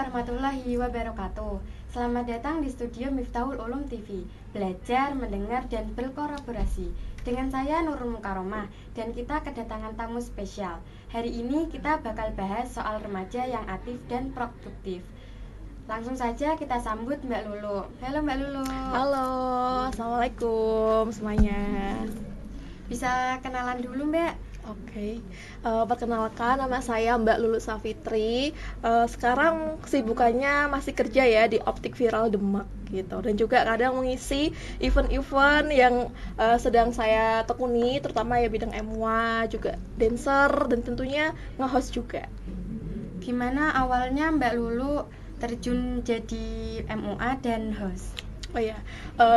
warahmatullahi wabarakatuh. Selamat datang di studio Miftahul Ulum TV. Belajar, mendengar, dan berkolaborasi. Dengan saya Nurul Mukaromah dan kita kedatangan tamu spesial. Hari ini kita bakal bahas soal remaja yang aktif dan produktif. Langsung saja kita sambut Mbak Lulu. Halo Mbak Lulu. Halo, assalamualaikum semuanya. Bisa kenalan dulu Mbak? Oke, perkenalkan nama saya Mbak Lulu Safitri. Sekarang kesibukannya masih kerja ya di Optik Viral Demak gitu, dan juga kadang mengisi event-event yang sedang saya tekuni, terutama ya bidang MUA, juga dancer, dan tentunya nge-host juga. Gimana awalnya Mbak Lulu terjun jadi MUA dan host? Oh ya,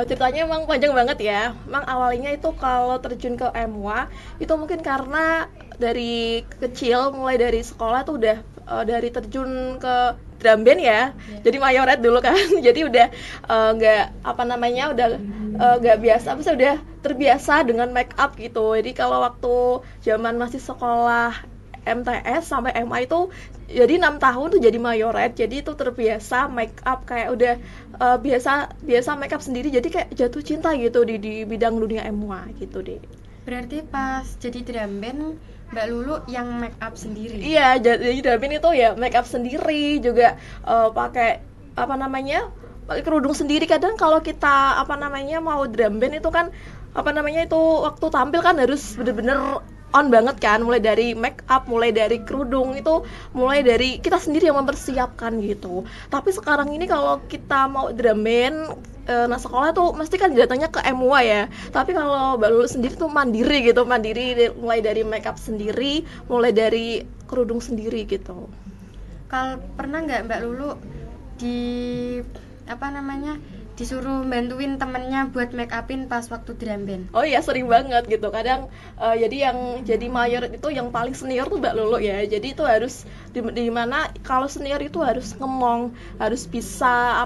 ceritanya emang panjang banget ya. Emang awalnya itu kalau terjun ke MUA itu mungkin karena dari kecil, mulai dari sekolah tuh udah dari terjun ke drum band ya. Jadi mayoret dulu kan. Jadi udah nggak udah biasa, bisa udah terbiasa dengan make up gitu. Jadi kalau waktu zaman masih sekolah MTS sampai MA itu jadi 6 tahun tuh jadi mayoret, jadi itu terbiasa make up, kayak udah biasa make up sendiri, jadi kayak jatuh cinta gitu di bidang dunia MUA gitu deh. Berarti pas jadi drum band Mbak Lulu yang make up sendiri? Iya, jadi drum band itu ya make up sendiri, juga pakai pakai kerudung sendiri. Kadang kalau kita mau drum band itu kan itu waktu tampil kan harus bener-bener on banget kan, mulai dari make up, mulai dari kerudung, itu mulai dari kita sendiri yang mempersiapkan gitu. Tapi sekarang ini kalau kita mau drum band, sekolah tuh mesti kan datangnya ke MUA ya. Tapi kalau Mbak Lulu sendiri tuh mandiri gitu, mulai dari make up sendiri, mulai dari kerudung sendiri gitu. Kalau pernah nggak Mbak Lulu disuruh bantuin temennya buat make upin pas waktu drum band? Oh iya, sering banget gitu. Kadang jadi mayor itu yang paling senior tuh Mbak Lulu ya. Jadi itu harus di mana kalau senior itu harus ngemong, harus bisa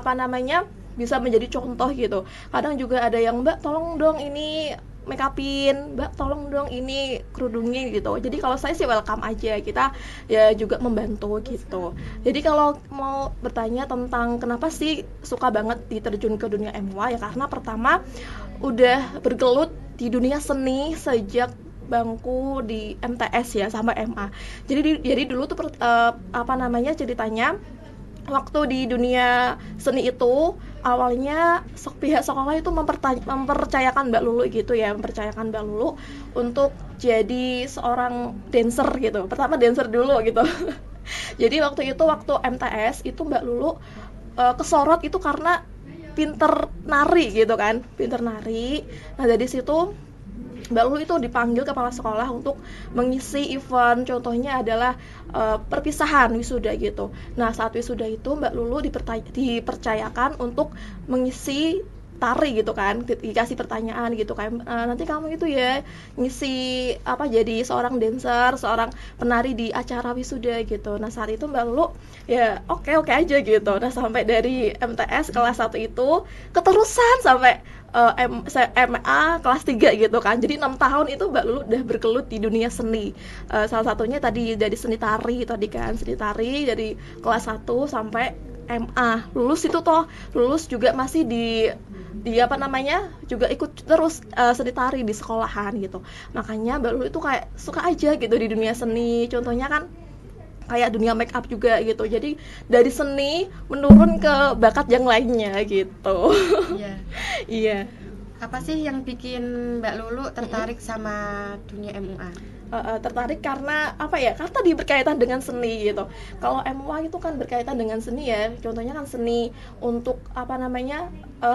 bisa menjadi contoh gitu. Kadang juga ada yang, Mbak tolong dong ini make upin, Mbak tolong dong ini kerudungnya gitu. Jadi kalau saya sih welcome aja, kita ya juga membantu gitu. Jadi kalau mau bertanya tentang kenapa sih suka banget diterjun ke dunia MUA, ya karena pertama udah bergelut di dunia seni sejak bangku di MTS ya sampai MA. Jadi dulu tuh ceritanya waktu di dunia seni itu awalnya pihak sekolah itu mempercayakan Mbak Lulu gitu ya, mempercayakan Mbak Lulu untuk jadi seorang dancer gitu. Pertama dancer dulu gitu. Jadi waktu MTS itu Mbak Lulu kesorot itu karena pinter nari gitu kan, pinter nari. Nah dari situ Mbak Lulu itu dipanggil kepala sekolah untuk mengisi event, contohnya adalah perpisahan wisuda gitu. Nah saat wisuda itu Mbak Lulu dipercayakan untuk mengisi tari gitu kan, dikasih pertanyaan gitu kan, nanti kamu itu ya ngisi jadi seorang dancer, seorang penari di acara wisuda gitu. Nah saat itu Mbak Lulu ya oke aja gitu. Nah sampai dari MTS kelas 1 itu keterusan sampai MA kelas 3 gitu kan. Jadi 6 tahun itu Mbak Lulu udah bergelut di dunia seni. Salah satunya tadi dari seni tari dari kelas 1 sampai MA. Lulus juga masih di juga ikut terus seni tari di sekolahan gitu. Makanya Mbak Lulu itu kayak suka aja gitu di dunia seni. Contohnya kan kayak dunia make up juga gitu. Jadi dari seni menurun ke bakat yang lainnya gitu. Iya. Iya. Apa sih yang bikin Mbak Lulu tertarik sama dunia MUA? Tertarik karena karena tadi berkaitan dengan seni gitu. Kalau MUA itu kan berkaitan dengan seni ya, contohnya kan seni untuk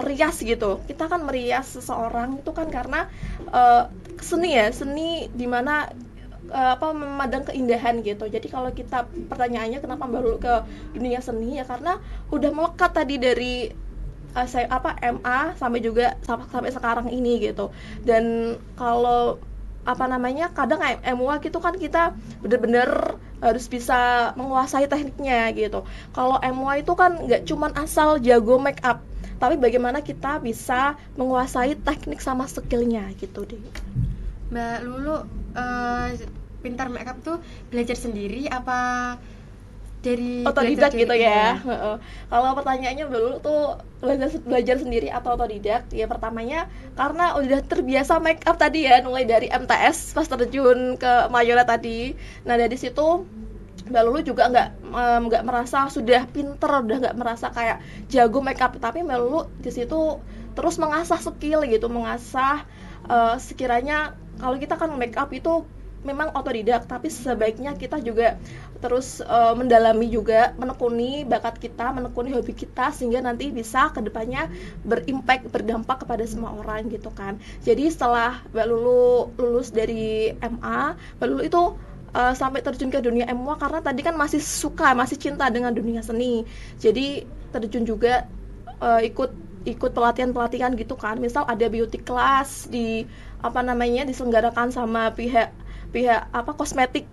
rias gitu. Kita kan merias seseorang itu kan karena seni dimana memandang keindahan gitu. Jadi kalau kita pertanyaannya kenapa Mbak Lulu ke dunia seni, ya karena udah melekat tadi dari MA sampai sekarang ini gitu. Dan kalau kadang MUA gitu kan kita bener-bener harus bisa menguasai tekniknya gitu. Kalau MUA itu kan nggak cuman asal jago make up, tapi bagaimana kita bisa menguasai teknik sama skillnya gitu deh. Mbak Lulu pintar make up tuh belajar sendiri apa dari otodidak belajar gitu dari ya. Mbak. Heeh. Kalau pertanyaannya dulu tuh belajar sendiri atau otodidak, ya pertamanya karena udah terbiasa make up tadi ya, mulai dari MTS pas terjun ke Mayora tadi. Nah dari situ Mbak Lulu juga nggak merasa sudah pinter, udah nggak merasa kayak jago make up, tapi Mbak Lulu di situ terus mengasah skill gitu, mengasah sekiranya kalau kita kan make up itu memang otodidak, tapi sebaiknya kita juga terus mendalami juga, menekuni bakat kita, menekuni hobi kita, sehingga nanti bisa kedepannya berimpact, berdampak kepada semua orang gitu kan. Jadi setelah Mbak Lulu lulus dari MA, Mbak Lulu itu sampai terjun ke dunia MUA karena tadi kan masih suka, masih cinta dengan dunia seni. Jadi terjun juga ikut pelatihan gitu kan. Misal ada beauty class di diselenggarakan sama pihak pihak kosmetik.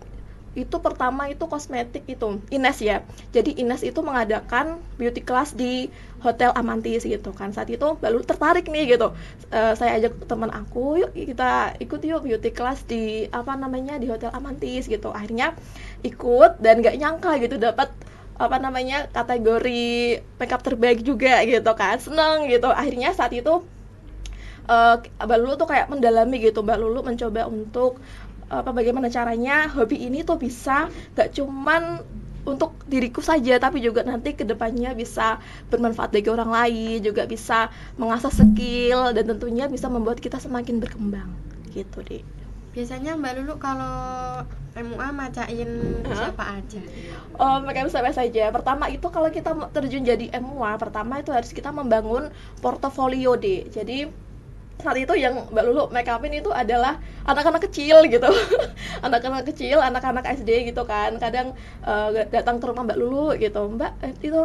Itu pertama itu kosmetik itu Ines ya. Jadi Ines itu mengadakan beauty class di Hotel Amantis gitu kan. Saat itu baru tertarik nih gitu. Saya ajak teman aku, yuk kita ikut yuk beauty class di di Hotel Amantis gitu. Akhirnya ikut dan gak nyangka gitu dapat kategori makeup terbaik juga gitu kan. Seneng gitu. Akhirnya saat itu Mbak Lulu tuh kayak mendalami gitu. Mbak Lulu mencoba untuk bagaimana caranya hobi ini tuh bisa gak cuman untuk diriku saja, tapi juga nanti kedepannya bisa bermanfaat bagi orang lain, juga bisa mengasah skill, dan tentunya bisa membuat kita semakin berkembang gitu deh. Biasanya Mbak Lulu kalau MUA macain siapa aja? Makanya siapa saja. Pertama itu kalau kita terjun jadi MUA, pertama itu harus kita membangun portofolio deh. Jadi saat itu yang Mbak Lulu make upin itu adalah anak-anak kecil gitu. Anak-anak kecil, anak-anak SD gitu kan. Kadang datang ke rumah Mbak Lulu gitu. Mbak, itu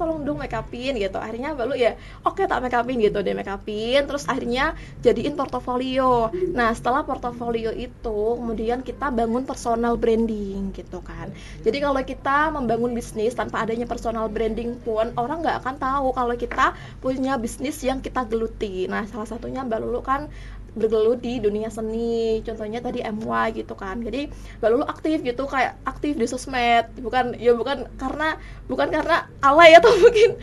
tolong dong make upin gitu. Akhirnya Mbak Lulu ya, oke tak make upin gitu deh, make upin. Terus akhirnya jadiin portofolio. Nah, setelah portofolio itu kemudian kita bangun personal branding gitu kan. Jadi kalau kita membangun bisnis tanpa adanya personal branding pun orang nggak akan tahu kalau kita punya bisnis yang kita geluti. Nah, salah satunya Mbak Lulu kan bergelut di dunia seni, contohnya tadi MY gitu kan. Jadi Mbak Lulu aktif gitu, kayak aktif di sosmed, bukan karena alay atau mungkin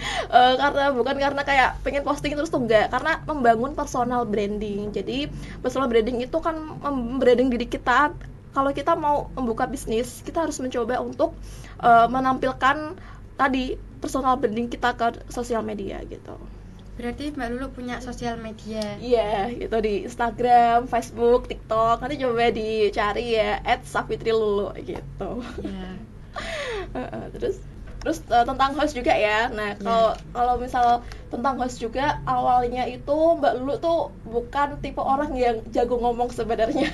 bukan karena kayak pengen posting terus tuh, enggak, karena membangun personal branding. Jadi personal branding itu kan membranding diri kita. Kalau kita mau membuka bisnis, kita harus mencoba untuk menampilkan tadi personal branding kita ke sosial media gitu. Berarti Mbak Lulu punya sosial media? Iya, gitu di Instagram, Facebook, TikTok. Nanti coba dicari ya @safitrilulu gitu. Iya. Terus tentang host juga ya. Nah, kalau misal tentang host juga, awalnya itu Mbak Lulu tuh bukan tipe orang yang jago ngomong sebenarnya.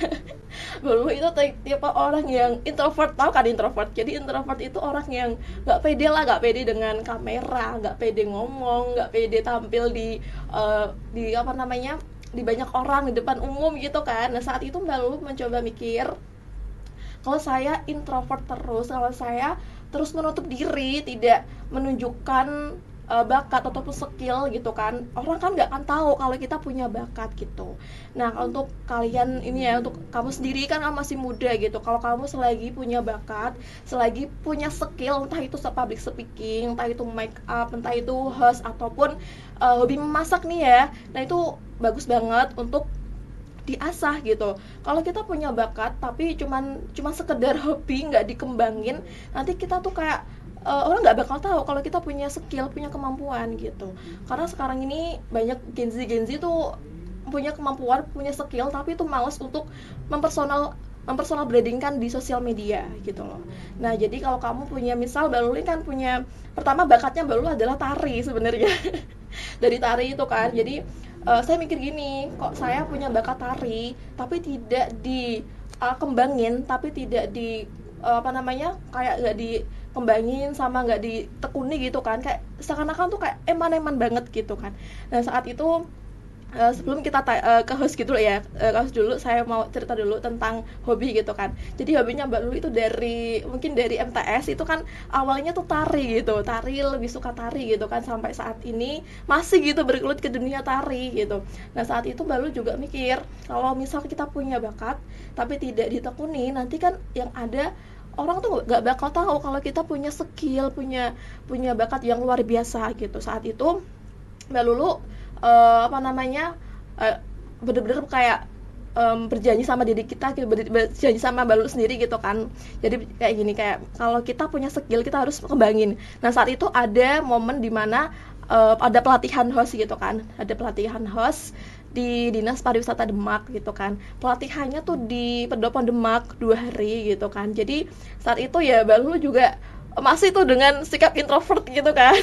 Mbak Lulu itu tipe orang yang introvert, tahu kan introvert. Jadi introvert itu orang yang nggak pede dengan kamera, nggak pede ngomong, nggak pede tampil di di banyak orang, di depan umum gitu kan. Nah, saat itu Mbak Lulu mencoba mikir, kalau saya introvert terus, kalau saya terus menutup diri, tidak menunjukkan bakat ataupun skill gitu kan, orang kan nggak akan tahu kalau kita punya bakat gitu. Nah, untuk kalian ini ya, untuk kamu sendiri kan kamu masih muda gitu, kalau kamu selagi punya bakat, selagi punya skill, entah itu public speaking, entah itu make up, entah itu host, ataupun hobi memasak nih ya, nah itu bagus banget untuk diasah gitu. Kalau kita punya bakat tapi cuman sekedar hobi, nggak dikembangin, nanti kita tuh kayak orang nggak bakal tahu kalau kita punya skill, punya kemampuan gitu. Karena sekarang ini banyak Gen Z tuh punya kemampuan, punya skill, tapi itu malas untuk mempersonal brandingkan di sosial media gitu loh. Nah, jadi kalau kamu punya, misal Mbak Lulu kan punya, pertama bakatnya Mbak Lulu adalah tari sebenarnya. Dari tari itu kan, jadi saya mikir gini, kok saya punya bakat tari tapi tidak dikembangin, tapi tidak di kayak nggak dikembangin sama nggak ditekuni gitu kan, kayak seakan-akan tuh kayak eman-eman banget gitu kan. Nah, saat itu sebelum kita ke host gitu ya, ke host dulu saya mau cerita dulu tentang hobi gitu kan. Jadi hobinya Mbak Lulu itu mungkin dari MTS itu kan awalnya tuh tari gitu, lebih suka tari gitu kan, sampai saat ini masih gitu bergelut ke dunia tari gitu. Nah, saat itu Mbak Lulu juga mikir, kalau misal kita punya bakat tapi tidak ditekuni, nanti kan yang ada orang tuh nggak bakal tahu kalau kita punya skill, punya bakat yang luar biasa gitu. Saat itu Mbak Lulu apa namanya bener-bener kayak berjanji sama diri kita gitu, berjanji sama Mbak Lulu sendiri gitu kan. Jadi kayak gini, kayak kalau kita punya skill kita harus kembangin. Nah saat itu ada momen dimana ada pelatihan host gitu kan, ada pelatihan host di Dinas Pariwisata Demak gitu kan. Pelatihannya tuh di Pendopo Demak 2 hari gitu kan. Jadi saat itu ya Mbak Lulu juga masih tuh dengan sikap introvert gitu kan.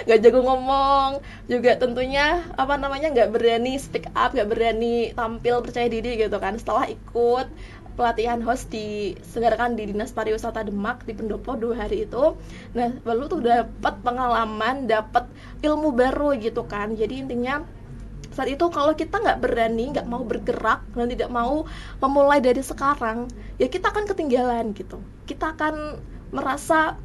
Nggak jago ngomong, juga tentunya apa namanya nggak berani speak up, nggak berani tampil percaya diri gitu kan. Setelah ikut pelatihan host diselenggarakan di Dinas Pariwisata Demak di Pendopo 2 hari itu, nah baru tuh dapat pengalaman, dapat ilmu baru gitu kan. Jadi intinya saat itu kalau kita nggak berani, nggak mau bergerak dan tidak mau memulai dari sekarang, ya kita akan ketinggalan gitu. Kita akan merasa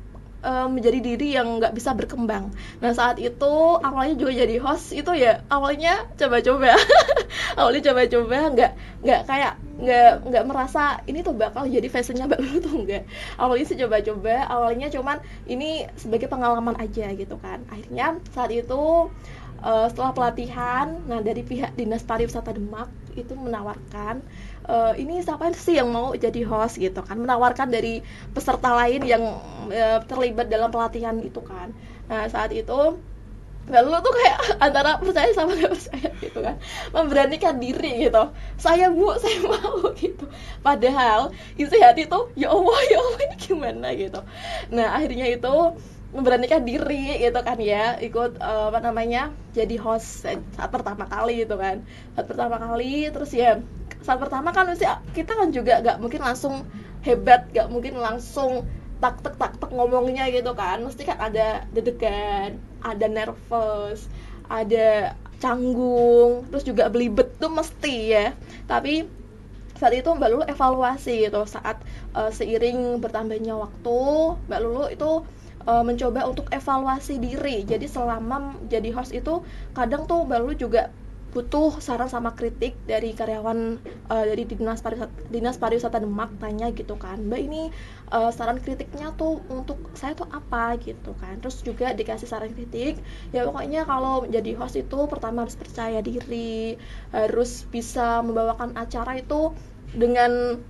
menjadi diri yang nggak bisa berkembang. Nah saat itu awalnya juga jadi host itu ya awalnya coba-coba, awalnya coba-coba nggak kayak nggak merasa ini tuh bakal jadi fashionnya Mbak Lulu tuh enggak. Awalnya sih coba-coba, awalnya cuman ini sebagai pengalaman aja gitu kan. Akhirnya saat itu setelah pelatihan, nah dari pihak Dinas Pariwisata Demak itu menawarkan ini siapa sih yang mau jadi host gitu kan, menawarkan dari peserta lain yang terlibat dalam pelatihan itu kan. Nah saat itu Mbak Lulu tuh kayak antara percaya sama nggak percaya gitu kan, memberanikan diri gitu, saya bu, saya mau gitu, padahal isi hati tuh ya Allah ini gimana gitu. Nah akhirnya itu memberanikan diri gitu kan ya, ikut apa namanya jadi host saat pertama kali gitu kan, saat pertama kali. Terus ya saat pertama kan mesti kita kan juga gak mungkin langsung hebat, gak mungkin langsung tak tek ngomongnya gitu kan, mesti kan ada deg-degan, ada nervous, ada canggung, terus juga belibet tuh mesti ya. Tapi saat itu Mbak Lulu evaluasi gitu, saat seiring bertambahnya waktu Mbak Lulu itu mencoba untuk evaluasi diri. Jadi selama jadi host itu kadang tuh Mbak Lulu juga butuh saran sama kritik dari karyawan dari Dinas Pariwisata Demak, tanya gitu kan, Mbak ini saran kritiknya tuh untuk saya tuh apa gitu kan. Terus juga dikasih saran kritik ya pokoknya kalau jadi host itu pertama harus percaya diri, harus bisa membawakan acara itu dengan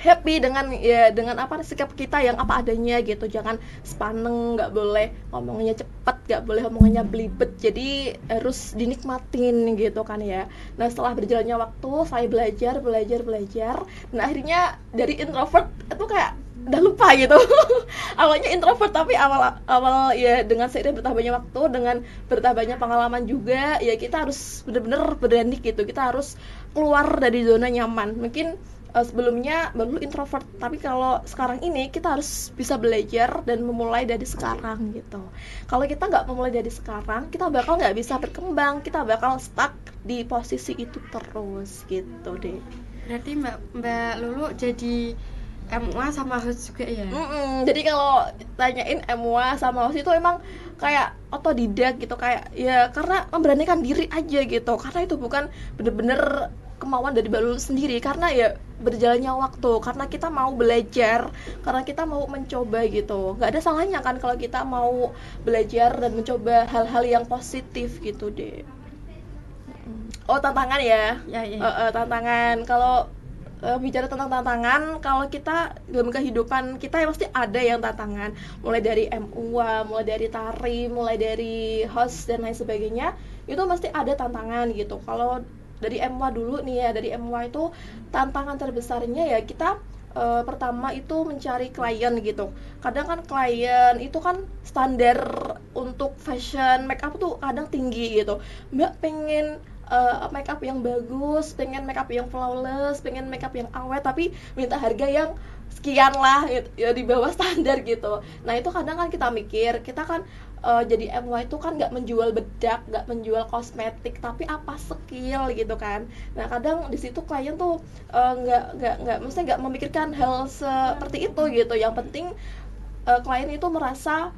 happy, dengan apa sikap kita yang apa adanya gitu, jangan sepaneng, nggak boleh ngomongnya cepet, nggak boleh ngomongnya belibet, jadi harus dinikmatin gitu kan ya. Nah setelah berjalannya waktu saya belajar, nah akhirnya dari introvert itu kayak udah lupa gitu. Awalnya introvert tapi awal ya dengan seiring bertambahnya waktu, dengan bertambahnya pengalaman juga ya kita harus bener-bener berani gitu, kita harus keluar dari zona nyaman. Mungkin sebelumnya baru introvert, tapi kalau sekarang ini kita harus bisa belajar dan memulai dari sekarang gitu. Kalau kita nggak memulai dari sekarang, kita bakal nggak bisa berkembang, kita bakal stuck di posisi itu terus gitu deh. Berarti Mbak Lulu jadi MUA sama host juga ya? Jadi kalau tanyain MUA sama host itu emang kayak otodidak gitu, kayak ya karena memberanikan diri aja gitu, karena itu bukan bener-bener kemauan dari Mbak Lulu sendiri, karena ya berjalannya waktu, karena kita mau belajar, karena kita mau mencoba gitu. Nggak ada salahnya kan kalau kita mau belajar dan mencoba hal-hal yang positif gitu deh. Oh tantangan ya? Ya. Tantangan kalau bicara tentang tantangan, kalau kita dalam kehidupan kita ya pasti ada yang tantangan, mulai dari MUA, mulai dari tari, mulai dari host dan lain sebagainya, itu pasti ada tantangan gitu. Kalau dari MUA dulu nih ya, dari MUA itu tantangan terbesarnya ya kita pertama itu mencari klien gitu. Kadang kan klien itu kan standar untuk fashion makeup tuh kadang tinggi gitu. Mbak pengen makeup yang bagus, pengen makeup yang flawless, pengen makeup yang awet, tapi minta harga yang sekian lah gitu, ya di bawah standar gitu. Nah itu kadang kan kita mikir, kita kan jadi MY itu kan nggak menjual bedak, nggak menjual kosmetik, tapi apa skill gitu kan. Nah kadang di situ klien tuh maksudnya nggak memikirkan hal seperti itu gitu. Yang penting klien itu merasa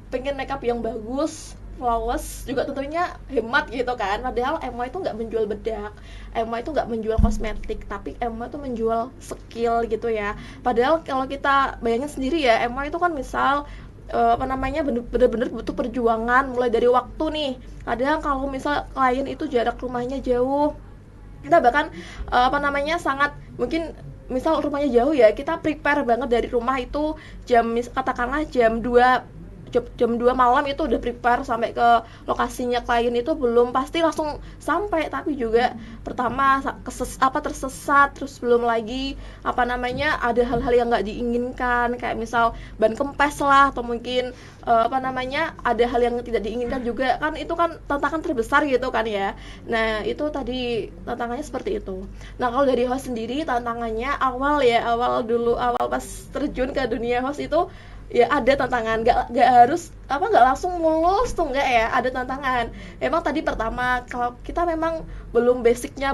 pengen makeup yang bagus, flawless, juga tentunya hemat gitu kan. Padahal MUA itu nggak menjual bedak, MUA itu nggak menjual kosmetik, tapi MUA itu menjual skill gitu ya. Padahal kalau kita bayangin sendiri ya, MUA itu kan misal bener-bener butuh perjuangan mulai dari waktu nih. Kadang kalau misal klien itu jarak rumahnya jauh, kita bahkan sangat mungkin misal rumahnya jauh ya, kita prepare banget dari rumah itu katakanlah jam 2 malam itu udah prepare sampai ke lokasinya klien itu belum pasti langsung sampai, tapi juga pertama tersesat, terus belum lagi ada hal-hal yang nggak diinginkan kayak misal ban kempes lah, atau mungkin ada hal yang tidak diinginkan juga kan, itu kan tantangan terbesar gitu kan ya. Nah itu tadi tantangannya seperti itu. Nah kalau dari host sendiri tantangannya awal pas terjun ke dunia host itu ya ada tantangan, nggak langsung mulus tuh, nggak ya, ada tantangan. Emang tadi pertama kalau kita memang belum basicnya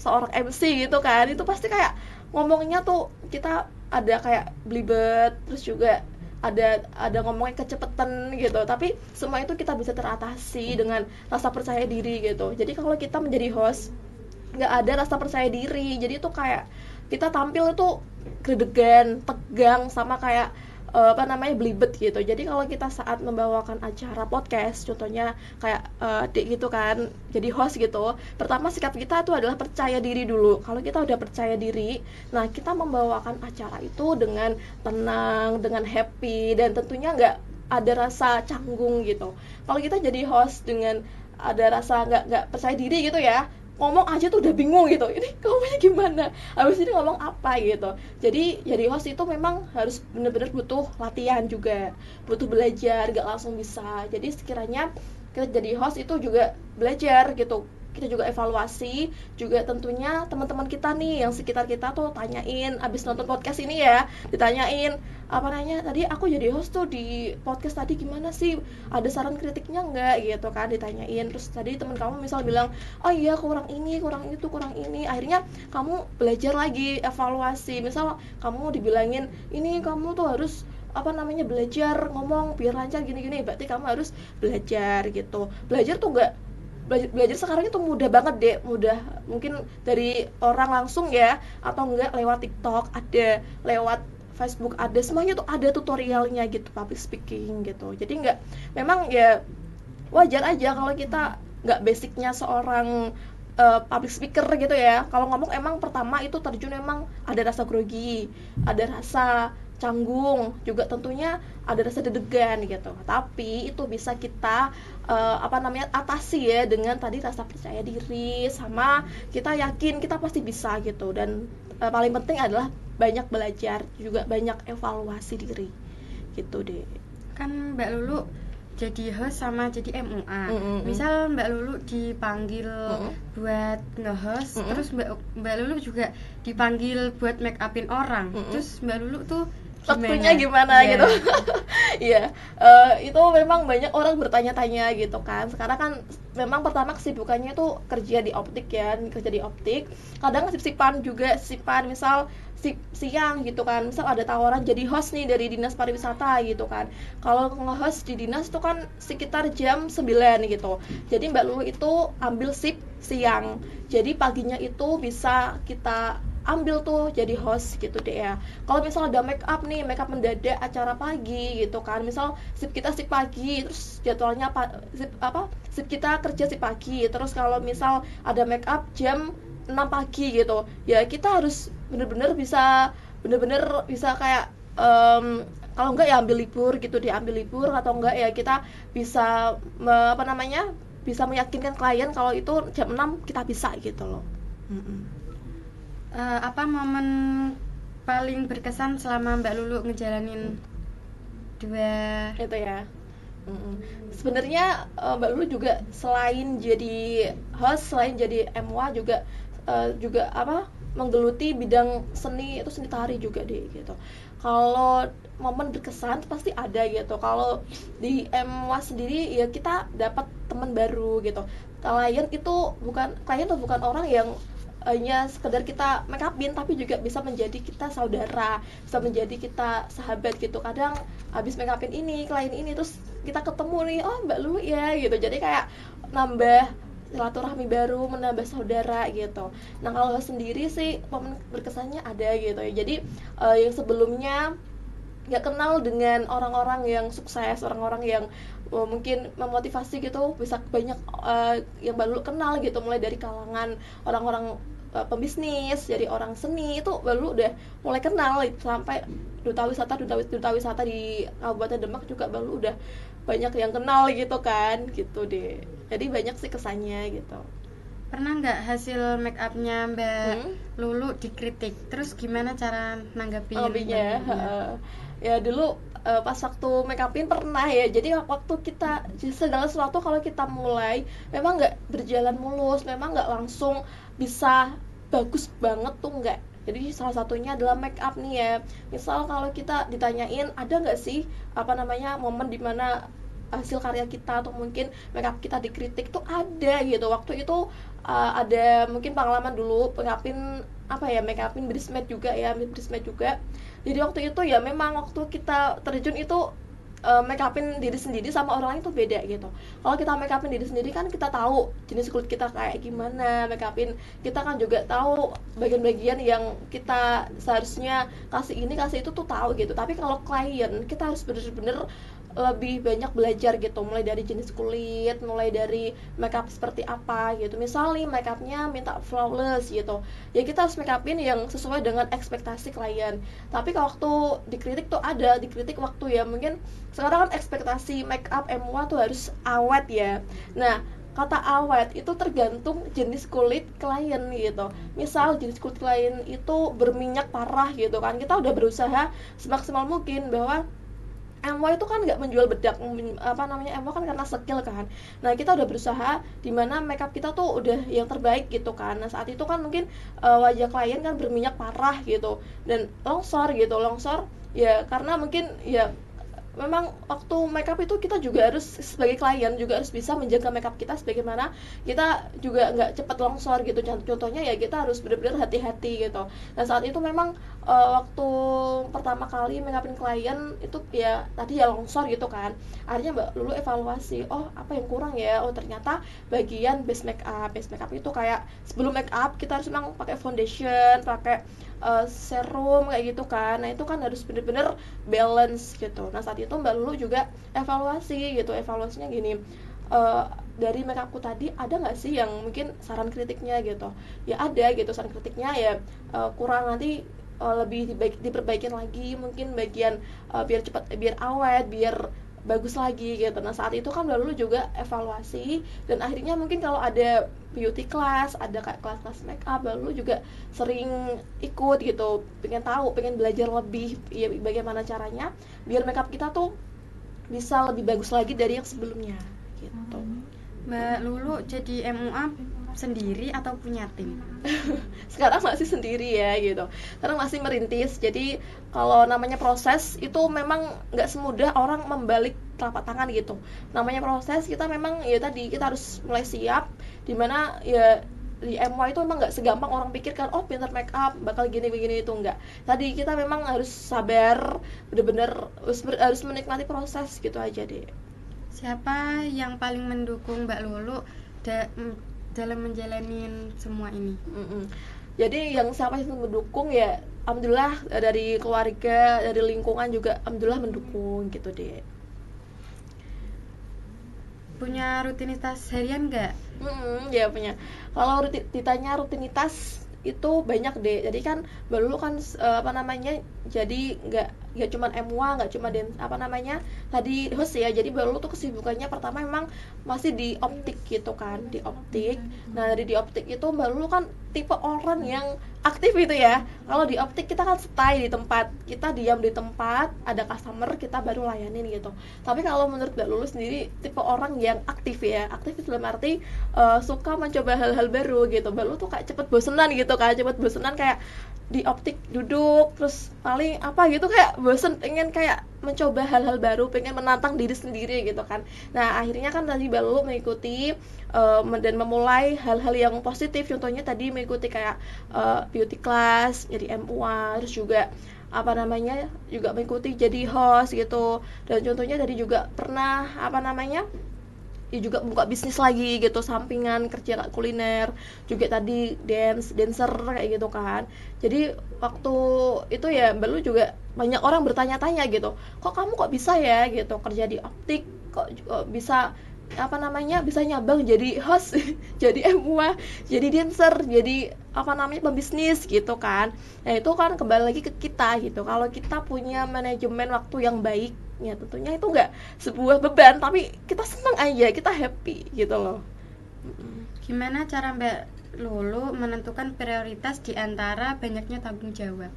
seorang MC gitu kan, itu pasti kayak ngomongnya tuh kita ada kayak belibet, terus juga ada ngomongnya kecepetan gitu, tapi semua itu kita bisa teratasi dengan rasa percaya diri gitu. Jadi kalau kita menjadi host nggak ada rasa percaya diri, jadi itu kayak kita tampil itu gredegan, tegang, sama kayak belibet gitu. Jadi kalau kita saat membawakan acara podcast, contohnya kayak Dik gitu kan, jadi host gitu, pertama sikap kita itu adalah percaya diri dulu. Kalau kita udah percaya diri, nah kita membawakan acara itu dengan tenang, dengan happy, dan tentunya nggak ada rasa canggung gitu. Kalau kita jadi host dengan ada rasa nggak percaya diri gitu ya, ngomong aja tuh udah bingung gitu, ini ngomongnya gimana, habis ini ngomong apa gitu. Jadi host itu memang harus bener-bener butuh latihan juga, butuh belajar, gak langsung bisa. Jadi sekiranya kita jadi host itu juga belajar gitu, kita juga evaluasi, juga tentunya teman-teman kita nih yang sekitar kita tuh tanyain, abis nonton podcast ini ya, ditanyain tadi aku jadi host tuh di podcast tadi gimana sih, ada saran kritiknya nggak gitu kan, ditanyain. Terus tadi teman kamu misal bilang, oh iya kurang ini, kurang itu, kurang ini, akhirnya kamu belajar lagi, evaluasi. Misal kamu dibilangin ini kamu tuh harus belajar ngomong biar lancar gini-gini, berarti kamu harus belajar gitu. Belajar tuh nggak belajar sekarang itu mudah banget deh, mudah mungkin dari orang langsung ya, atau enggak lewat TikTok ada, lewat Facebook ada, semuanya tuh ada tutorialnya gitu, public speaking gitu. Jadi memang ya wajar aja kalau kita nggak basicnya seorang public speaker gitu ya. Kalau ngomong emang pertama itu terjun emang ada rasa grogi, ada rasa canggung, juga tentunya ada rasa deg-degan gitu. Tapi itu bisa kita atasi ya dengan tadi rasa percaya diri, sama kita yakin kita pasti bisa gitu. Dan paling penting adalah banyak belajar, juga banyak evaluasi diri gitu deh. Kan Mbak Lulu jadi host sama jadi MUA. Misal Mbak Lulu dipanggil buat nge-host, terus Mbak Lulu juga dipanggil buat make upin orang. Terus Mbak Lulu tuh waktunya gimana gitu. Iya, itu memang banyak orang bertanya-tanya gitu kan. Sekarang kan memang pertama kesibukannya tuh kerja di optik ya, kadang sip-sipan misal siang gitu kan, misal ada tawaran jadi host nih dari dinas pariwisata gitu kan. Kalau nge-host di dinas tuh kan sekitar jam 9 gitu, jadi Mbak Lulu itu ambil sip siang, jadi paginya itu bisa kita ambil tuh jadi host gitu deh ya. Kalau misal ada make up mendadak acara pagi gitu kan, misal sip kita sip pagi, terus jadwalnya sip kita kerja sip pagi, terus kalau misal ada make up jam 6 pagi gitu ya, kita harus bener-bener bisa kayak kalau enggak ya ambil libur gitu, diambil libur, atau enggak ya kita bisa bisa meyakinkan klien kalau itu jam 6 kita bisa gitu loh. Apa momen paling berkesan selama Mbak Lulu ngejalanin dua itu ya? Sebenarnya Mbak Lulu juga selain jadi host, selain jadi MUA juga menggeluti bidang seni, itu seni tari juga deh gitu. Kalau momen berkesan pasti ada gitu. Kalau di MUA sendiri ya kita dapat teman baru gitu. Klien tuh bukan orang yang hanya sekedar kita make upin, tapi juga bisa menjadi kita saudara, bisa menjadi kita sahabat gitu. Kadang habis make upin ini klien ini terus kita ketemu nih, oh Mbak Lulu ya gitu, jadi kayak nambah silaturahmi baru, menambah saudara gitu. Nah kalau sendiri sih momen berkesannya ada gitu ya. Jadi yang sebelumnya nggak kenal dengan orang-orang yang sukses, orang-orang yang mungkin memotivasi gitu, bisa banyak yang baru kenal gitu, mulai dari kalangan orang-orang pembisnis, dari orang seni, itu baru udah mulai kenal sampai duta wisata di Kabupaten Demak juga baru udah banyak yang kenal gitu kan, gitu deh. Jadi banyak sih kesannya gitu. Pernah nggak hasil make upnya Mbak Lulu dikritik? Terus gimana cara nanggepin? Hobinya, ya dulu pas waktu make upin pernah ya. Jadi waktu kita segala sesuatu kalau kita mulai memang nggak berjalan mulus, memang nggak langsung bisa bagus banget tuh nggak. Jadi salah satunya adalah make up nih ya. Misal kalau kita ditanyain ada nggak sih apa namanya momen dimana hasil karya kita atau mungkin makeup kita dikritik tuh ada gitu. Waktu itu ada mungkin pengalaman dulu makeupin apa ya, makeupin bridesmaid juga ya, bridesmaid juga. Jadi waktu itu ya memang waktu kita terjun itu makeupin diri sendiri sama orang lain tuh beda gitu. Kalau kita makeupin diri sendiri kan kita tahu jenis kulit kita kayak gimana, makeupin kita kan juga tahu bagian-bagian yang kita seharusnya kasih ini kasih itu tuh tahu gitu. Tapi kalau klien kita harus bener-bener lebih banyak belajar gitu, mulai dari jenis kulit, mulai dari makeup seperti apa gitu. Misal nih makeupnya minta flawless gitu, ya kita harus makeupin yang sesuai dengan ekspektasi klien. Tapi kalau waktu dikritik tuh ada dikritik waktu ya mungkin sekarang kan ekspektasi makeup MUA tuh harus awet ya. Nah kata awet itu tergantung jenis kulit klien gitu. Misal jenis kulit klien itu berminyak parah gitu kan, kita udah berusaha semaksimal mungkin bahwa MUA itu kan nggak menjual bedak, apa namanya, MUA kan karena skill kan. Nah kita udah berusaha dimana makeup kita tuh udah yang terbaik gitu kan. Nah saat itu kan mungkin wajah klien kan berminyak parah gitu dan longsor gitu, longsor ya karena mungkin ya memang waktu makeup itu kita juga harus sebagai klien juga harus bisa menjaga makeup kita sebagaimana kita juga nggak cepat longsor gitu. Contohnya ya kita harus benar-benar hati-hati gitu. Nah saat itu memang waktu pertama kali makeupin klien itu ya tadi ya longsor gitu kan, akhirnya Mbak Lulu evaluasi, oh apa yang kurang ya, oh ternyata bagian base makeup itu kayak sebelum makeup kita harus memang pakai foundation, pakai serum kayak gitu kan. Nah itu kan harus bener-bener balance gitu. Nah saat itu Mbak Lulu juga evaluasi gitu, evaluasinya gini, dari makeupku tadi ada nggak sih yang mungkin saran kritiknya gitu. Ya ada gitu saran kritiknya ya, kurang, nanti lebih diperbaikin lagi mungkin bagian biar cepat, biar awet, biar bagus lagi gitu. Nah saat itu kan lalu juga evaluasi dan akhirnya mungkin kalau ada beauty class, ada kayak kelas-kelas makeup, lalu juga sering ikut gitu, pengen tahu, pengen belajar lebih ya bagaimana caranya biar makeup kita tuh bisa lebih bagus lagi dari yang sebelumnya gitu. Mbak Lulu jadi MUA sendiri atau punya tim? Sekarang masih sendiri ya gitu, karena masih merintis. Jadi kalau namanya proses itu memang nggak semudah orang membalik telapak tangan gitu. Namanya proses, kita memang ya tadi kita harus mulai siap, dimana ya di MY itu memang nggak segampang orang pikirkan, oh pinter make up bakal gini begini, itu enggak. Tadi kita memang harus sabar, bener-bener harus menikmati proses gitu aja deh. Siapa yang paling mendukung Mbak Lulu dalam menjalani semua ini? Jadi yang siapa yang mendukung ya alhamdulillah dari keluarga, dari lingkungan juga alhamdulillah mendukung gitu deh. Punya rutinitas harian nggak? Ya punya. Kalau ditanya rutinitas itu banyak deh. Jadi kan Mbak Lulu kan apa namanya, jadi nggak cuma MUA, nggak cuma apa namanya tadi host ya. Jadi Mbak Lulu tuh kesibukannya pertama memang masih di optik gitu kan, di optik. Nah dari di optik itu Mbak Lulu kan tipe orang yang aktif itu ya. Kalau di optik kita kan stay di tempat, kita diam di tempat, ada customer kita baru layanin gitu. Tapi kalau menurut Mbak Lulu sendiri tipe orang yang aktif ya, aktif dalam arti suka mencoba hal-hal baru gitu. Mbak Lulu tuh kayak cepet bosenan gitu kan, cepet bosenan kayak di optik duduk terus paling apa gitu, kayak bosen, pengen kayak mencoba hal-hal baru, pengen menantang diri sendiri gitu kan. Nah akhirnya kan tadi baru mengikuti dan memulai hal-hal yang positif, contohnya tadi mengikuti kayak beauty class jadi MUA, terus juga apa namanya juga mengikuti jadi host gitu, dan contohnya tadi juga pernah apa namanya ya juga buka bisnis lagi gitu sampingan kerja kuliner, juga tadi dancer kayak gitu kan. Jadi waktu itu ya baru juga banyak orang bertanya-tanya gitu, kok bisa ya gitu kerja di optik, kok bisa apa namanya bisa nyabang jadi host jadi MUA, jadi dancer, jadi apa namanya pembisnis gitu kan. Nah itu kan kembali lagi ke kita gitu, kalau kita punya manajemen waktu yang baik ya tentunya itu nggak sebuah beban, tapi kita seneng aja, kita happy gitu loh. Gimana cara Mbak Lulu menentukan prioritas di antara banyaknya tanggung jawab?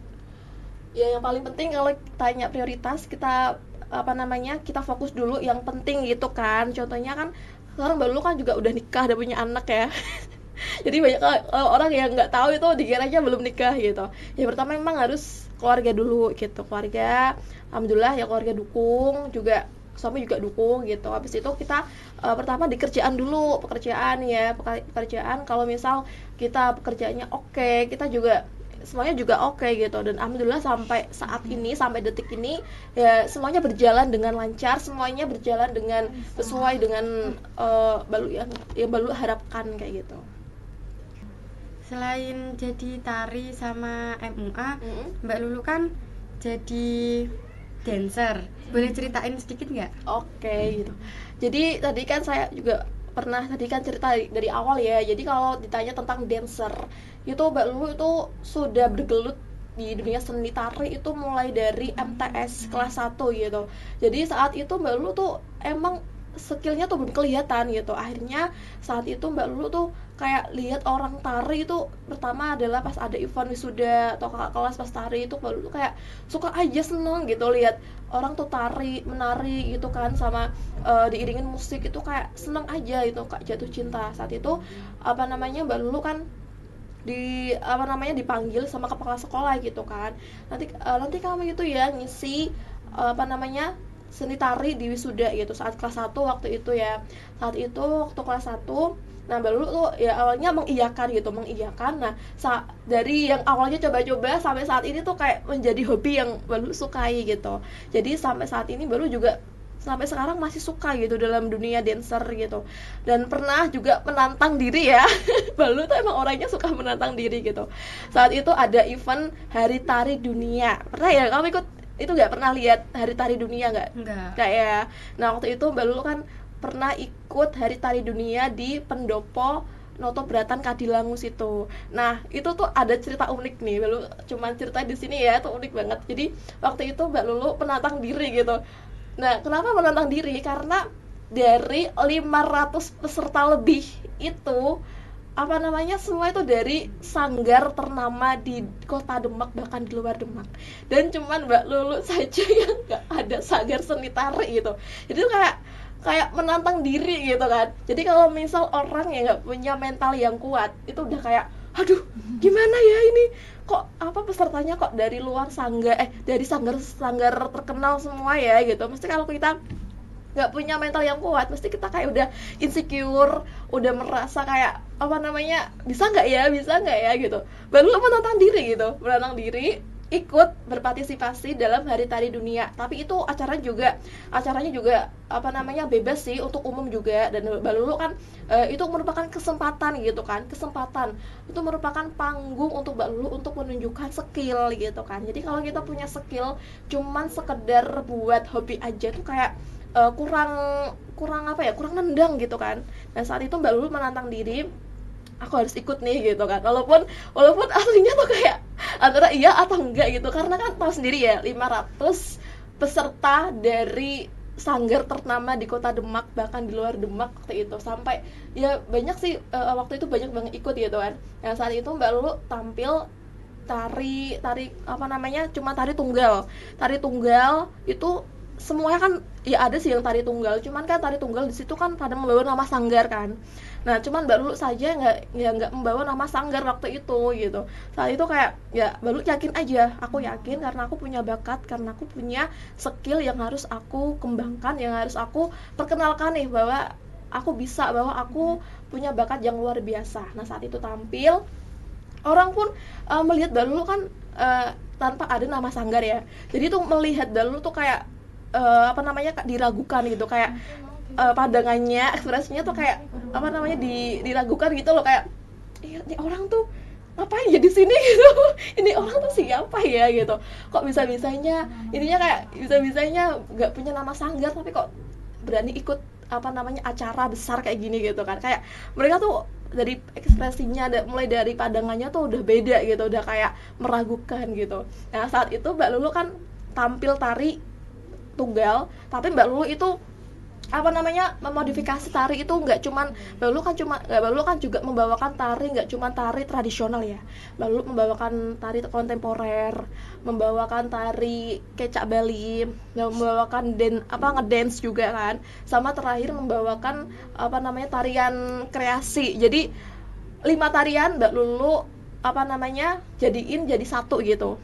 Ya yang paling penting kalau tanya prioritas, kita apa namanya kita fokus dulu yang penting gitu kan. Contohnya kan sekarang baru kan juga udah nikah, udah punya anak ya. Jadi banyak orang yang nggak tahu itu dikiranya belum nikah gitu. Ya pertama memang harus keluarga dulu gitu, keluarga alhamdulillah ya keluarga dukung, juga suami juga dukung gitu. Habis itu kita pertama di kerjaan dulu, pekerjaan ya, pekerjaan kalau misal kita pekerjaannya oke, kita juga semuanya juga oke gitu, dan alhamdulillah sampai saat ini, sampai detik ini ya semuanya berjalan dengan lancar, semuanya berjalan dengan sesuai dengan balu yang balu harapkan kayak gitu. Selain jadi tari sama MUA, Mbak Lulu kan jadi dancer. Boleh ceritain sedikit nggak? Oke gitu. Jadi tadi kan saya juga pernah tadi kan cerita dari awal ya. Jadi kalau ditanya tentang dancer, itu Mbak Lulu itu sudah bergelut di dunia seni tari itu mulai dari MTS kelas 1 gitu. Jadi saat itu Mbak Lulu tuh emang skillnya tuh belum kelihatan gitu. Akhirnya saat itu Mbak Lulu tuh kayak lihat orang tari itu, pertama adalah pas ada event wisuda atau kakak kelas pas tari itu Mbak Lulu kayak suka aja, seneng gitu lihat orang tuh tari, menari gitu kan, sama diiringin musik itu kayak seneng aja gitu, kak jatuh cinta. Saat itu apa namanya Mbak Lulu kan di apa namanya dipanggil sama kepala sekolah gitu kan, nanti kamu itu ya ngisi apa namanya seni tari di wisuda gitu saat kelas 1 waktu itu ya. Saat itu waktu kelas 1, nah baru tuh ya awalnya mengiyakan gitu, mengiyakan. Nah dari yang awalnya coba-coba sampai saat ini tuh kayak menjadi hobi yang baru sukai gitu. Jadi sampai saat ini baru juga sampai sekarang masih suka gitu dalam dunia dancer gitu, dan pernah juga menantang diri ya. Balu tuh emang orangnya suka menantang diri gitu. Saat itu ada event Hari Tari Dunia, pernah ya kamu ikut itu nggak? Pernah lihat Hari Tari Dunia nggak? Enggak Ya. Nah waktu itu Mbak Lulu kan pernah ikut Hari Tari Dunia di Pendopo Noto Bratan Kadilangus itu. Nah itu tuh ada cerita unik nih, Mbak Lulu cuman cerita di sini ya, itu unik banget. Jadi waktu itu Mbak Lulu penantang diri gitu. Nah kenapa menantang diri? Karena dari 500 peserta lebih itu apa namanya semua itu dari sanggar ternama di kota Demak, bahkan di luar Demak, dan cuman Mbak Lulu saja yang nggak ada sanggar seni tari gitu. Jadi kayak menantang diri gitu kan. Jadi kalau misal orang yang nggak punya mental yang kuat itu udah kayak aduh gimana ya ini, kok apa pesertanya kok dari luar sanggar dari sanggar terkenal semua ya gitu. Mesti kalau kita nggak punya mental yang kuat, mesti kita kayak udah insecure, udah merasa kayak apa namanya bisa nggak ya gitu. Baru lo menantang diri gitu, menantang diri ikut berpartisipasi dalam Hari Tari Dunia. Tapi itu acaranya juga apa namanya bebas sih, untuk umum juga. Dan baru kan itu merupakan kesempatan gitu kan, itu merupakan panggung untuk Mbak Lulu untuk menunjukkan skill gitu kan. Jadi kalau kita punya skill cuman sekedar buat hobi aja tuh kayak kurang apa ya, kurang nendang gitu kan. Nah saat itu Mbak Lulu menantang diri, aku harus ikut nih gitu kan, walaupun aslinya tuh kayak antara iya atau enggak gitu, karena kan tahu sendiri ya 500 peserta dari sanggar ternama di kota Demak, bahkan di luar Demak waktu itu, sampai ya banyak sih waktu itu banyak banget ikut gitu kan. Nah saat itu Mbak Lulu tampil tari apa namanya cuma tari tunggal itu semuanya kan ya ada sih yang tari tunggal, cuman kan tari tunggal di situ kan pada membawa nama sanggar kan. Nah cuman Mbak Lulu saja nggak membawa nama sanggar waktu itu gitu. Saat itu kayak ya Mbak Lulu yakin aja, aku yakin karena aku punya bakat, karena aku punya skill yang harus aku kembangkan, yang harus aku perkenalkan nih bahwa aku bisa, bahwa aku punya bakat yang luar biasa. Nah saat itu tampil, orang pun melihat Mbak Lulu kan tanpa ada nama sanggar ya, jadi tuh melihat Mbak Lulu tuh kayak diragukan gitu, kayak pandangannya, ekspresinya tuh kayak diragukan gitu loh, kayak ini orang tuh ngapain ya di sini gitu, ini orang tuh siapa ya gitu, kok bisa-bisanya nggak punya nama sanggar tapi kok berani ikut acara besar kayak gini gitu kan. Kayak mereka tuh dari ekspresinya, mulai dari pandangannya tuh udah beda gitu, udah kayak meragukan gitu. Nah saat itu Mbak Lulu kan tampil tari tunggal, tapi Mbak Lulu itu memodifikasi tari itu nggak cuman Mbak Lulu kan juga membawakan tari, nggak cuman tari tradisional ya. Mbak Lulu membawakan tari kontemporer, membawakan tari kecak Bali, membawakan ngedance juga kan, sama terakhir membawakan tarian kreasi. Jadi 5 tarian Mbak Lulu jadiin jadi satu gitu,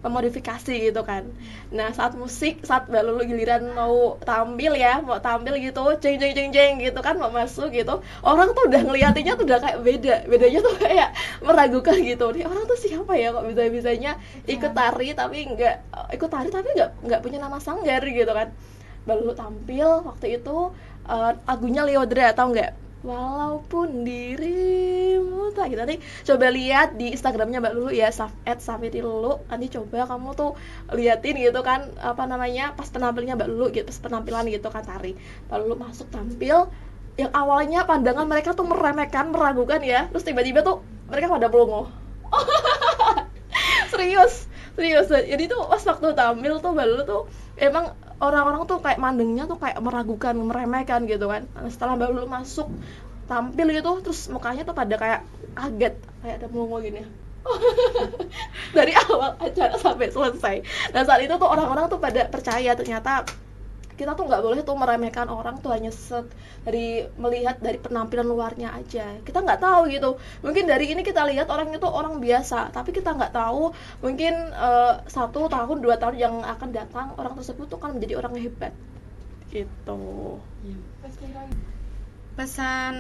memodifikasi gitu kan. Nah saat Mbak Lulu giliran mau tampil gitu, jeng jeng jeng jeng gitu kan, mau masuk gitu, orang tuh udah ngeliatinnya tuh udah kayak bedanya tuh kayak meragukan gitu, nih orang tuh siapa ya, kok bisa-bisanya ikut tari tapi nggak punya nama sanggar gitu kan. Mbak Lulu tampil waktu itu lagunya Leodra, tau nggak? Walaupun dirimu tak gitu. Nanti coba lihat di Instagramnya Mbak Lulu ya, @safirilulu. Nanti coba kamu tuh liatin gitu kan, pas penampilannya Mbak Lulu gitu, pas penampilan gitu kan tari. Mbak Lulu masuk tampil, yang awalnya pandangan mereka tuh meremehkan, meragukan ya, terus tiba-tiba tuh mereka pada pelongo. serius. Jadi tuh pas waktu tampil tuh Mbak Lulu tuh emang orang-orang tuh kayak mandengnya tuh kayak meragukan, meremehkan gitu kan. Nah, setelah Mbak Lulu masuk tampil gitu, terus mukanya tuh pada kayak kaget, kayak ada melongo gini. Dari awal acara sampai selesai. Nah saat itu tuh orang-orang tuh pada percaya ternyata kita tuh nggak boleh tuh meremehkan orang tuh hanya dari melihat dari penampilan luarnya aja. Kita nggak tahu gitu, mungkin dari ini kita lihat orang itu orang biasa, tapi kita nggak tahu mungkin 1 tahun 2 tahun yang akan datang orang tersebut tuh kan menjadi orang hebat gitu. Pesan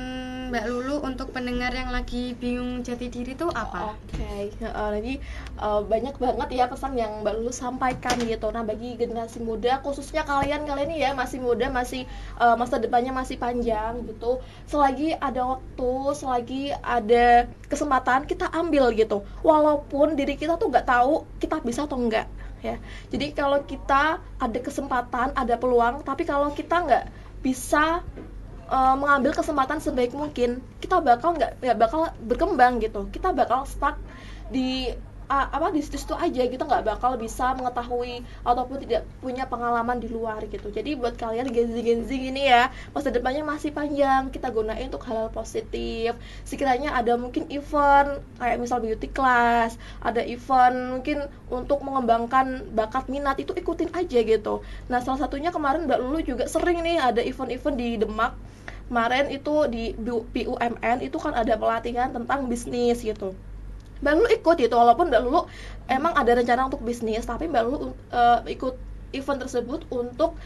Mbak Lulu untuk pendengar yang lagi bingung jati diri tuh apa? Oke. Jadi banyak banget ya pesan yang Mbak Lulu sampaikan gitu. Nah bagi generasi muda, khususnya kalian nih ya, masih muda, masih masa depannya masih panjang gitu, selagi ada waktu, selagi ada kesempatan, kita ambil gitu, walaupun diri kita tuh nggak tahu kita bisa atau enggak ya. Jadi kalau kita ada kesempatan, ada peluang, tapi kalau kita nggak bisa mengambil kesempatan sebaik mungkin, kita nggak bakal berkembang gitu, kita bakal stuck di di situ aja, kita nggak bakal bisa mengetahui ataupun tidak punya pengalaman di luar gitu. Jadi buat kalian Gen Z ini ya, masa depannya masih panjang, kita gunain untuk hal-hal positif. Sekiranya ada mungkin event kayak misal beauty class, ada event mungkin untuk mengembangkan bakat minat, itu ikutin aja gitu. Nah salah satunya kemarin Mbak Lulu juga sering nih ada event-event di Demak. Kemarin itu di BUMN itu kan ada pelatihan tentang bisnis gitu. Mbak Lulu ikut gitu, walaupun Mbak Lulu emang ada rencana untuk bisnis, tapi Mbak Lulu ikut event tersebut untuk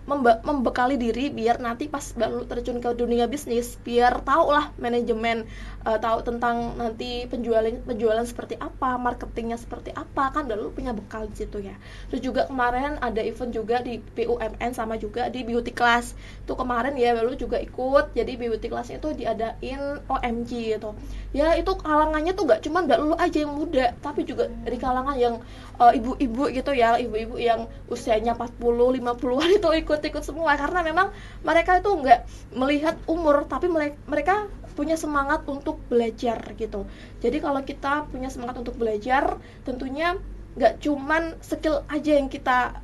membekali diri biar nanti pas Mbak Lulu terjun ke dunia bisnis, biar tahu lah manajemen, tahu tentang nanti penjualan seperti apa, marketingnya seperti apa, kan Mbak Lulu punya bekal di situ ya. Terus juga kemarin ada event juga di BUMN sama juga di beauty class. Itu kemarin ya Mbak Lulu juga ikut. Jadi beauty classnya itu diadain OMG gitu. Ya itu kalangannya tuh gak cuma Mbak Lulu aja yang muda, tapi juga dari kalangan yang ibu-ibu gitu ya, ibu-ibu yang usianya 40, 50-an itu ikut semua, karena memang mereka itu nggak melihat umur, tapi mereka punya semangat untuk belajar gitu. Jadi kalau kita punya semangat untuk belajar, tentunya nggak cuman skill aja yang kita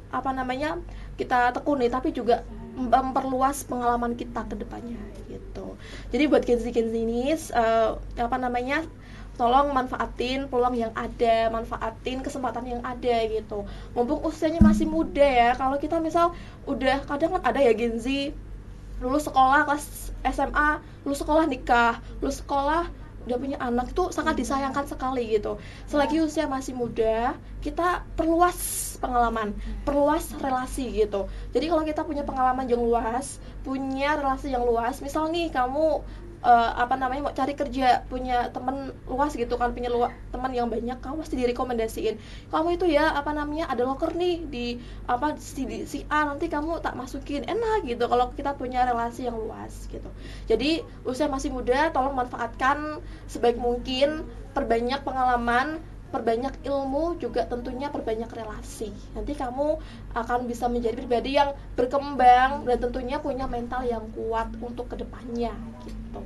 kita tekuni, tapi juga memperluas pengalaman kita ke depannya gitu. Jadi buat Gen Z ini tolong manfaatin peluang yang ada, manfaatin kesempatan yang ada gitu. Mumpung usianya masih muda ya. Kalau kita misal udah, kadang kan ada ya Gen Z lulus sekolah kelas SMA, lulus sekolah nikah, lulus sekolah udah punya anak, itu sangat disayangkan sekali gitu. Selagi usia masih muda, kita perluas pengalaman, perluas relasi gitu. Jadi kalau kita punya pengalaman yang luas, punya relasi yang luas, misal nih kamu mau cari kerja, punya teman luas gitu kan, punya teman yang banyak, kamu pasti direkomendasiin, kamu itu ya ada loker nih di si A, nanti kamu tak masukin, enak gitu kalau kita punya relasi yang luas gitu. Jadi usia masih muda, tolong manfaatkan sebaik mungkin, perbanyak pengalaman, perbanyak ilmu, juga tentunya perbanyak relasi. Nanti kamu akan bisa menjadi pribadi yang berkembang dan tentunya punya mental yang kuat untuk kedepannya gitu.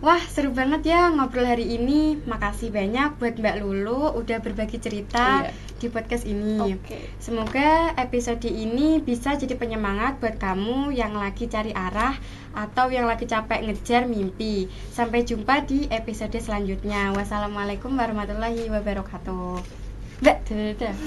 Wah, seru banget ya ngobrol hari ini. Makasih banyak buat Mbak Lulu udah berbagi cerita di podcast ini. Semoga episode ini bisa jadi penyemangat buat kamu yang lagi cari arah atau yang lagi capek ngejar mimpi. Sampai jumpa di episode selanjutnya. Wassalamualaikum warahmatullahi wabarakatuh. Mbak, dadah.